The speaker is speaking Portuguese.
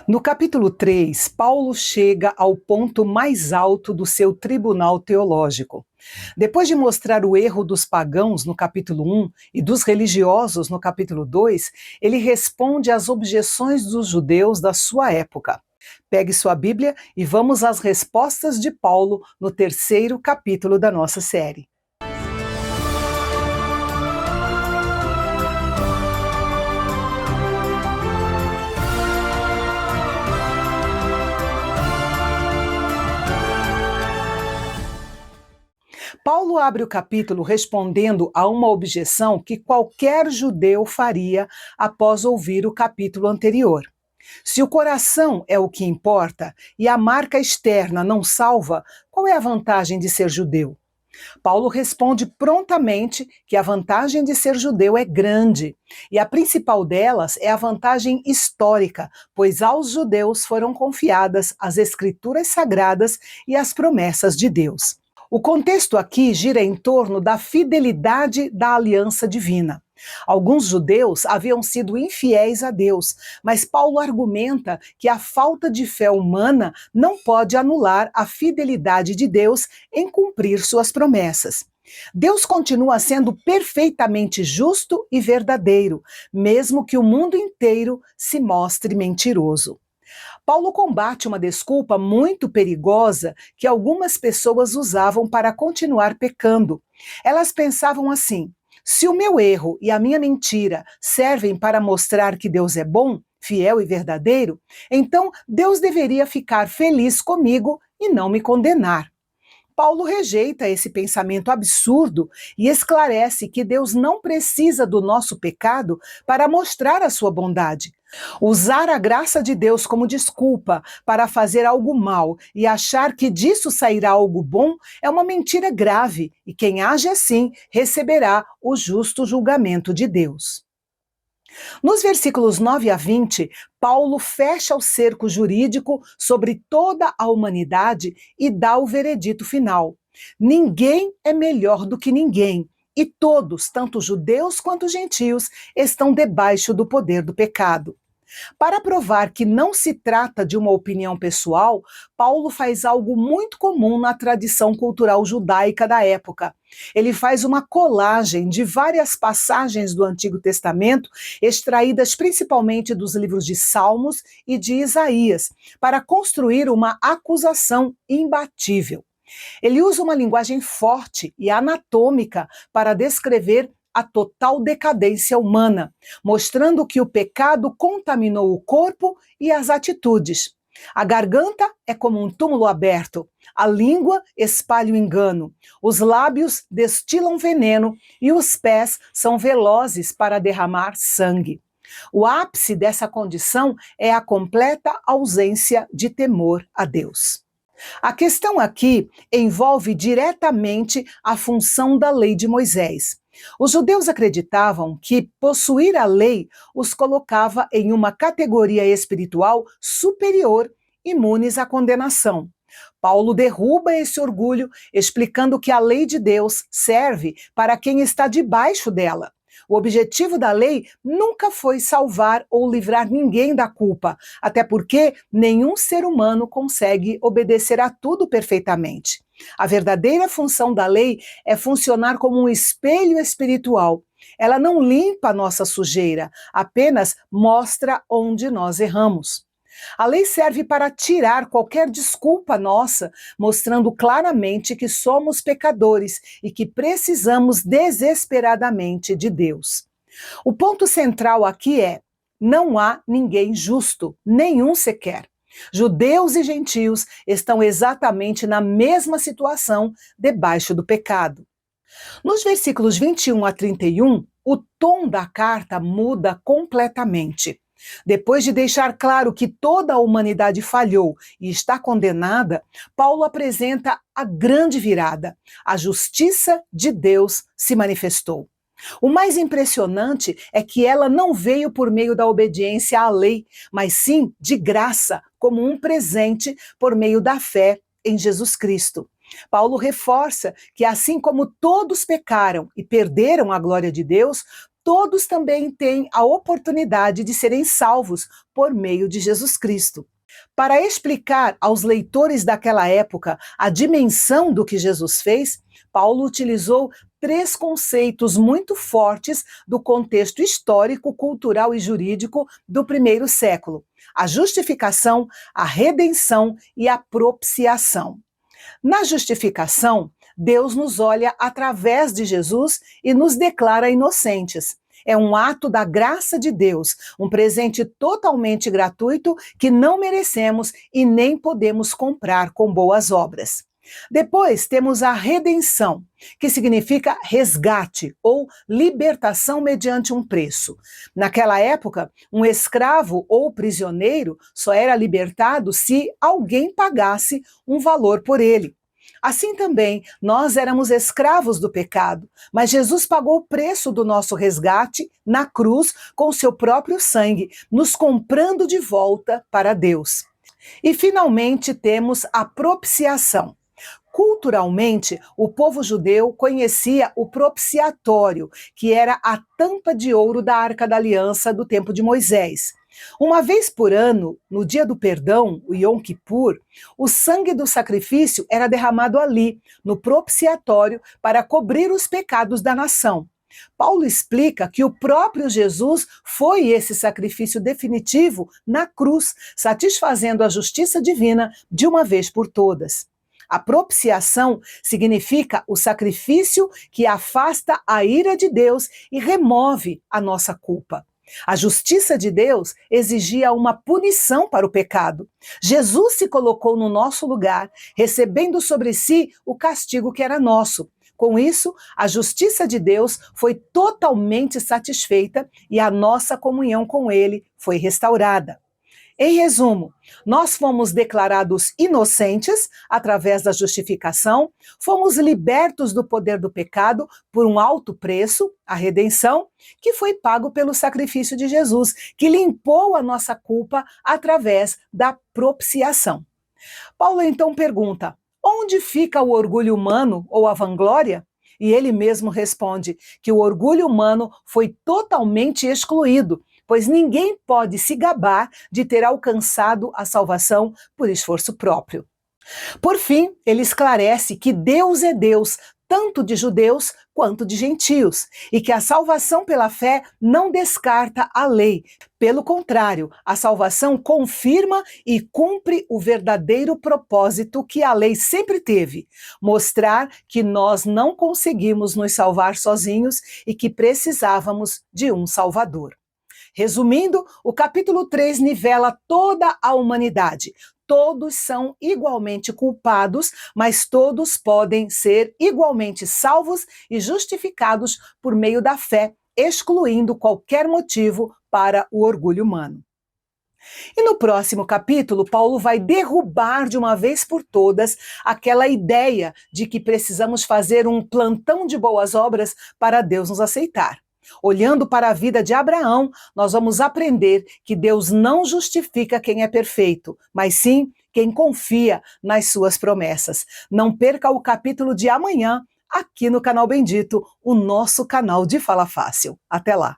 No capítulo 3, Paulo chega ao ponto mais alto do seu tribunal teológico. Depois de mostrar o erro dos pagãos no capítulo 1 e dos religiosos no capítulo 2, ele responde às objeções dos judeus da sua época. Pegue sua Bíblia e vamos às respostas de Paulo no terceiro capítulo da nossa série. Paulo abre o capítulo respondendo a uma objeção que qualquer judeu faria após ouvir o capítulo anterior. Se o coração é o que importa e a marca externa não salva, qual é a vantagem de ser judeu? Paulo responde prontamente que a vantagem de ser judeu é grande, e a principal delas é a vantagem histórica, pois aos judeus foram confiadas as escrituras sagradas e as promessas de Deus. O contexto aqui gira em torno da fidelidade da aliança divina. Alguns judeus haviam sido infiéis a Deus, mas Paulo argumenta que a falta de fé humana não pode anular a fidelidade de Deus em cumprir suas promessas. Deus continua sendo perfeitamente justo e verdadeiro, mesmo que o mundo inteiro se mostre mentiroso. Paulo combate uma desculpa muito perigosa que algumas pessoas usavam para continuar pecando. Elas pensavam assim: se o meu erro e a minha mentira servem para mostrar que Deus é bom, fiel e verdadeiro, então Deus deveria ficar feliz comigo e não me condenar. Paulo rejeita esse pensamento absurdo e esclarece que Deus não precisa do nosso pecado para mostrar a sua bondade. Usar a graça de Deus como desculpa para fazer algo mal e achar que disso sairá algo bom é uma mentira grave, e quem age assim receberá o justo julgamento de Deus. Nos versículos 9 a 20, Paulo fecha o cerco jurídico sobre toda a humanidade e dá o veredito final. Ninguém é melhor do que ninguém, e todos, tanto judeus quanto gentios, estão debaixo do poder do pecado. Para provar que não se trata de uma opinião pessoal, Paulo faz algo muito comum na tradição cultural judaica da época. Ele faz uma colagem de várias passagens do Antigo Testamento, extraídas principalmente dos livros de Salmos e de Isaías, para construir uma acusação imbatível. Ele usa uma linguagem forte e anatômica para descrever a total decadência humana, mostrando que o pecado contaminou o corpo e as atitudes. A garganta é como um túmulo aberto, a língua espalha o engano, os lábios destilam veneno e os pés são velozes para derramar sangue. O ápice dessa condição é a completa ausência de temor a Deus. A questão aqui envolve diretamente a função da lei de Moisés. Os judeus acreditavam que possuir a lei os colocava em uma categoria espiritual superior, imunes à condenação. Paulo derruba esse orgulho, explicando que a lei de Deus serve para quem está debaixo dela. O objetivo da lei nunca foi salvar ou livrar ninguém da culpa, até porque nenhum ser humano consegue obedecer a tudo perfeitamente. A verdadeira função da lei é funcionar como um espelho espiritual. Ela não limpa a nossa sujeira, apenas mostra onde nós erramos. A lei serve para tirar qualquer desculpa nossa, mostrando claramente que somos pecadores e que precisamos desesperadamente de Deus. O ponto central aqui é: não há ninguém justo, nenhum sequer. Judeus e gentios estão exatamente na mesma situação debaixo do pecado. Nos versículos 21 a 31, o tom da carta muda completamente. Depois de deixar claro que toda a humanidade falhou e está condenada, Paulo apresenta a grande virada. A justiça de Deus se manifestou. O mais impressionante é que ela não veio por meio da obediência à lei, mas sim de graça, como um presente por meio da fé em Jesus Cristo. Paulo reforça que assim como todos pecaram e perderam a glória de Deus, todos também têm a oportunidade de serem salvos por meio de Jesus Cristo. Para explicar aos leitores daquela época a dimensão do que Jesus fez, Paulo utilizou 3 conceitos muito fortes do contexto histórico, cultural e jurídico do primeiro século: a justificação, a redenção e a propiciação. Na justificação, Deus nos olha através de Jesus e nos declara inocentes. É um ato da graça de Deus, um presente totalmente gratuito que não merecemos e nem podemos comprar com boas obras. Depois temos a redenção, que significa resgate ou libertação mediante um preço. Naquela época, um escravo ou prisioneiro só era libertado se alguém pagasse um valor por ele. Assim também, nós éramos escravos do pecado, mas Jesus pagou o preço do nosso resgate na cruz com seu próprio sangue, nos comprando de volta para Deus. E finalmente temos a propiciação. Culturalmente, o povo judeu conhecia o propiciatório, que era a tampa de ouro da Arca da Aliança do tempo de Moisés. Uma vez por ano, no dia do perdão, o Yom Kippur, o sangue do sacrifício era derramado ali, no propiciatório, para cobrir os pecados da nação. Paulo explica que o próprio Jesus foi esse sacrifício definitivo na cruz, satisfazendo a justiça divina de uma vez por todas. A propiciação significa o sacrifício que afasta a ira de Deus e remove a nossa culpa. A justiça de Deus exigia uma punição para o pecado. Jesus se colocou no nosso lugar, recebendo sobre si o castigo que era nosso. Com isso, a justiça de Deus foi totalmente satisfeita e a nossa comunhão com Ele foi restaurada. Em resumo, nós fomos declarados inocentes através da justificação, fomos libertos do poder do pecado por um alto preço, a redenção, que foi pago pelo sacrifício de Jesus, que limpou a nossa culpa através da propiciação. Paulo então pergunta: onde fica o orgulho humano ou a vanglória? E ele mesmo responde que o orgulho humano foi totalmente excluído, pois ninguém pode se gabar de ter alcançado a salvação por esforço próprio. Por fim, ele esclarece que Deus é Deus, tanto de judeus quanto de gentios, e que a salvação pela fé não descarta a lei. Pelo contrário, a salvação confirma e cumpre o verdadeiro propósito que a lei sempre teve: mostrar que nós não conseguimos nos salvar sozinhos e que precisávamos de um Salvador. Resumindo, o capítulo 3 nivela toda a humanidade. Todos são igualmente culpados, mas todos podem ser igualmente salvos e justificados por meio da fé, excluindo qualquer motivo para o orgulho humano. E no próximo capítulo, Paulo vai derrubar de uma vez por todas aquela ideia de que precisamos fazer um plantão de boas obras para Deus nos aceitar. Olhando para a vida de Abraão, nós vamos aprender que Deus não justifica quem é perfeito, mas sim quem confia nas suas promessas. Não perca o capítulo de amanhã aqui no Canal Bendito, o nosso canal de Fala Fácil. Até lá!